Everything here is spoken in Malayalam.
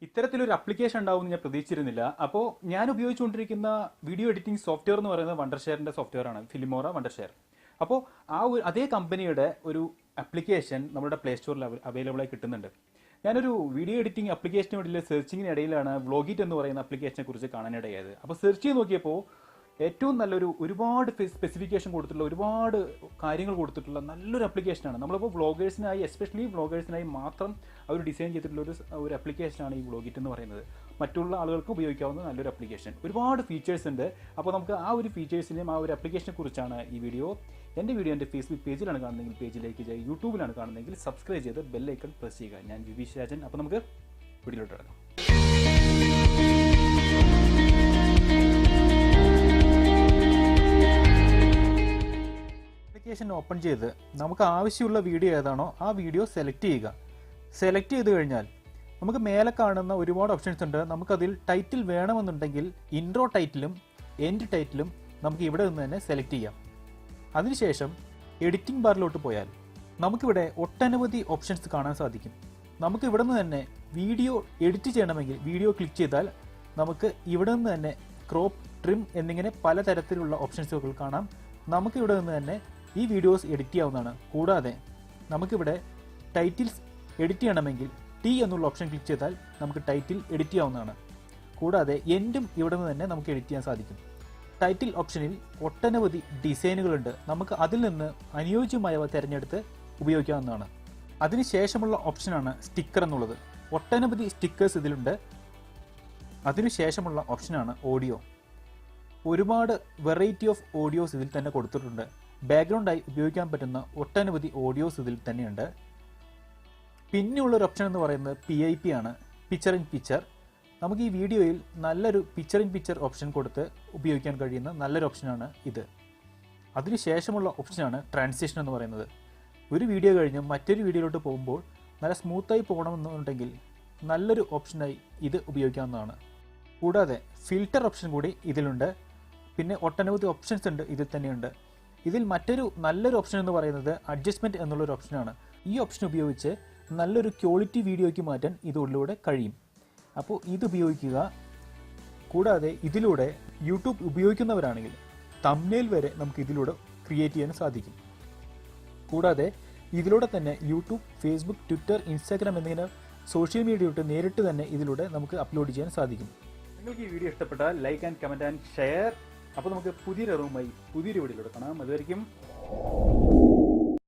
ഇത്തരത്തിലൊരു അപ്ലിക്കേഷൻ ഉണ്ടാവുമെന്ന് ഞാൻ പ്രതീക്ഷിച്ചിരുന്നില്ല. അപ്പോൾ ഞാൻ ഉപയോഗിച്ചുകൊണ്ടിരിക്കുന്ന വീഡിയോ എഡിറ്റിംഗ് സോഫ്റ്റ്വെയർ എന്ന് പറയുന്നത് വണ്ടർഷെയറിൻ്റെ സോഫ്റ്റ്വെയറാണ്, ഫിലിമോറ വണ്ടർഷെയർ. അപ്പോൾ അതേ കമ്പനിയുടെ ഒരു ആപ്ലിക്കേഷൻ നമ്മുടെ പ്ലേ സ്റ്റോറിൽ അവൈലബിൾ ആയി കിട്ടുന്നുണ്ട്. ഞാനൊരു വീഡിയോ എഡിറ്റിംഗ് ആപ്ലിക്കേഷന് വേണ്ടിയുള്ള സെർച്ചിങ്ങിനിടയിലാണ് വ്ലോഗിറ്റ് എന്ന് പറയുന്ന ആപ്ലിക്കേഷനെ കുറിച്ച് കാണാനിടയായത്. അപ്പോൾ സെർച്ച് ചെയ്ത് നോക്കിയപ്പോൾ ഏറ്റവും നല്ലൊരു ഒരുപാട് സ്പെസിഫിക്കേഷൻ കൊടുത്തിട്ടുള്ള ഒരുപാട് കാര്യങ്ങൾ കൊടുത്തിട്ടുള്ള നല്ലൊരു ആപ്ലിക്കേഷനാണ്. നമ്മളിപ്പോൾ വ്ളോഗേഴ്സിനായി എസ്പെഷ്യലി വ്ളോഗേഴ്സിനായി മാത്രം അവർ ഡിസൈൻ ചെയ്തിട്ടുള്ള ഒരു ആപ്ലിക്കേഷനാണ് ഈ വ്ളോഗിറ്റ് എന്ന് പറയുന്നത്. മറ്റുള്ള ആളുകൾക്ക് ഉപയോഗിക്കാവുന്ന നല്ലൊരു ആപ്ലിക്കേഷൻ, ഒരുപാട് ഫീച്ചേഴ്സ് ഉണ്ട്. അപ്പോൾ നമുക്ക് ആ ഒരു ഫീച്ചേഴ്സിനെയും ആ ഒരു ആപ്ലിക്കേഷനെ കുറിച്ചാണ് ഈ വീഡിയോ. എൻ്റെ വീഡിയോ എൻ്റെ ഫേസ്ബുക്ക് പേജിലാണ് കാണുന്നതെങ്കിൽ പേജിലേക്ക് ചെയ്യുക, യൂട്യൂബിലാണ് കാണുന്നതെങ്കിൽ സബ്സ്ക്രൈബ് ചെയ്ത് ബെല്ലൈക്കൺ പ്രസ് ചെയ്യുക. ഞാൻ വിവീഷ് രാജൻ. അപ്പോൾ നമുക്ക് വീഡിയോയിലോട്ട് കിടക്കാം. ആപ്ലിക്കേഷൻ ഓപ്പൺ ചെയ്ത് നമുക്ക് ആവശ്യമുള്ള വീഡിയോ ഏതാണോ ആ വീഡിയോ സെലക്ട് ചെയ്യുക. സെലക്ട് ചെയ്ത് കഴിഞ്ഞാൽ നമുക്ക് മേലെ കാണുന്ന ഒരുപാട് ഓപ്ഷൻസ് ഉണ്ട്. നമുക്കതിൽ ടൈറ്റിൽ വേണമെന്നുണ്ടെങ്കിൽ ഇൻട്രോ ടൈറ്റിലും എൻഡ് ടൈറ്റിലും നമുക്ക് ഇവിടെ നിന്ന് തന്നെ സെലക്ട് ചെയ്യാം. അതിനുശേഷം എഡിറ്റിംഗ് ബാറിലോട്ട് പോയാൽ നമുക്കിവിടെ ഒട്ടനവധി ഓപ്ഷൻസ് കാണാൻ സാധിക്കും. നമുക്ക് ഇവിടെ നിന്ന് തന്നെ വീഡിയോ എഡിറ്റ് ചെയ്യണമെങ്കിൽ വീഡിയോ ക്ലിക്ക് ചെയ്താൽ നമുക്ക് ഇവിടെ നിന്ന് തന്നെ ക്രോപ്പ്, ട്രിം എന്നിങ്ങനെ പലതരത്തിലുള്ള ഓപ്ഷൻസുകൾ കാണാം. നമുക്ക് ഇവിടെ നിന്ന് തന്നെ ഈ വീഡിയോസ് എഡിറ്റ് ചെയ്യാവുന്നതാണ്. കൂടാതെ നമുക്കിവിടെ ടൈറ്റിൽസ് എഡിറ്റ് ചെയ്യണമെങ്കിൽ ടി എന്നുള്ള ഓപ്ഷൻ ക്ലിക്ക് ചെയ്താൽ നമുക്ക് ടൈറ്റിൽ എഡിറ്റ് ചെയ്യാവുന്നതാണ്. കൂടാതെ എൻഡും ഇവിടെ നിന്ന് തന്നെ നമുക്ക് എഡിറ്റ് ചെയ്യാൻ സാധിക്കും. ടൈറ്റിൽ ഓപ്ഷനിൽ ഒട്ടനവധി ഡിസൈനുകളുണ്ട്. നമുക്ക് അതിൽ നിന്ന് അനുയോജ്യമായവ തിരഞ്ഞെടുത്ത് ഉപയോഗിക്കാവുന്നതാണ്. അതിനുശേഷമുള്ള ഓപ്ഷനാണ് സ്റ്റിക്കർ എന്നുള്ളത്. ഒട്ടനവധി സ്റ്റിക്കേഴ്സ് ഇതിലുണ്ട്. അതിനുശേഷമുള്ള ഓപ്ഷനാണ് ഓഡിയോ. ഒരുപാട് വെറൈറ്റി ഓഫ് ഓഡിയോസ് ഇതിൽ തന്നെ കൊടുത്തിട്ടുണ്ട്. ബാക്ക്ഗ്രൗണ്ടായി ഉപയോഗിക്കാൻ പറ്റുന്ന ഒട്ടനവധി ഓഡിയോസ് ഇതിൽ തന്നെയുണ്ട്. പിന്നെയുള്ളൊരു ഓപ്ഷൻ എന്ന് പറയുന്നത് PIP ആണ്, പിക്ചർ ഇൻ പിക്ചർ. നമുക്ക് ഈ വീഡിയോയിൽ നല്ലൊരു പിക്ചർ ഇൻ പിക്ചർ ഓപ്ഷൻ കൊടുത്ത് ഉപയോഗിക്കാൻ കഴിയുന്ന നല്ലൊരു ഓപ്ഷനാണ് ഇത്. അതിനുശേഷമുള്ള ഓപ്ഷനാണ് ട്രാൻസിഷൻ എന്ന് പറയുന്നത്. ഒരു വീഡിയോ കഴിഞ്ഞ് മറ്റൊരു വീഡിയോയിലോട്ട് പോകുമ്പോൾ നല്ല സ്മൂത്തായി പോകണമെന്നുണ്ടെങ്കിൽ നല്ലൊരു ഓപ്ഷനായി ഇത് ഉപയോഗിക്കാവുന്നതാണ്. കൂടാതെ ഫിൽറ്റർ ഓപ്ഷൻ കൂടി ഇതിലുണ്ട്. പിന്നെ ഒട്ടനവധി ഓപ്ഷൻസ് ഉണ്ട് ഇതിൽ തന്നെയുണ്ട്. ഇതിൽ മറ്റൊരു നല്ലൊരു ഓപ്ഷൻ എന്ന് പറയുന്നത് അഡ്ജസ്റ്റ്മെൻറ്റ് എന്നുള്ളൊരു ഓപ്ഷനാണ്. ഈ ഓപ്ഷൻ ഉപയോഗിച്ച് നല്ലൊരു ക്വാളിറ്റി വീഡിയോയ്ക്ക് മാറ്റാൻ ഇതിലൂടെ കഴിയും. അപ്പോൾ ഇത് ഉപയോഗിക്കുക. കൂടാതെ ഇതിലൂടെ യൂട്യൂബ് ഉപയോഗിക്കുന്നവരാണെങ്കിൽ തംബ്നെയിൽ വരെ നമുക്ക് ഇതിലൂടെ ക്രിയേറ്റ് ചെയ്യാൻ സാധിക്കും. കൂടാതെ ഇതിലൂടെ തന്നെ യൂട്യൂബ്, ഫേസ്ബുക്ക്, ട്വിറ്റർ, ഇൻസ്റ്റാഗ്രാം എന്നിങ്ങനെ സോഷ്യൽ മീഡിയയോട്ട് നേരിട്ട് തന്നെ ഇതിലൂടെ നമുക്ക് അപ്ലോഡ് ചെയ്യാൻ സാധിക്കും. നിങ്ങൾക്ക് ഈ വീഡിയോ ഇഷ്ടപ്പെട്ടാൽ like and comment and share. അപ്പോൾ നമുക്ക് പുതിയൊരു അറിവുമായി പുതിയൊരു വീഡിയോയിലൂടെ കാണാം. അതുവരെയും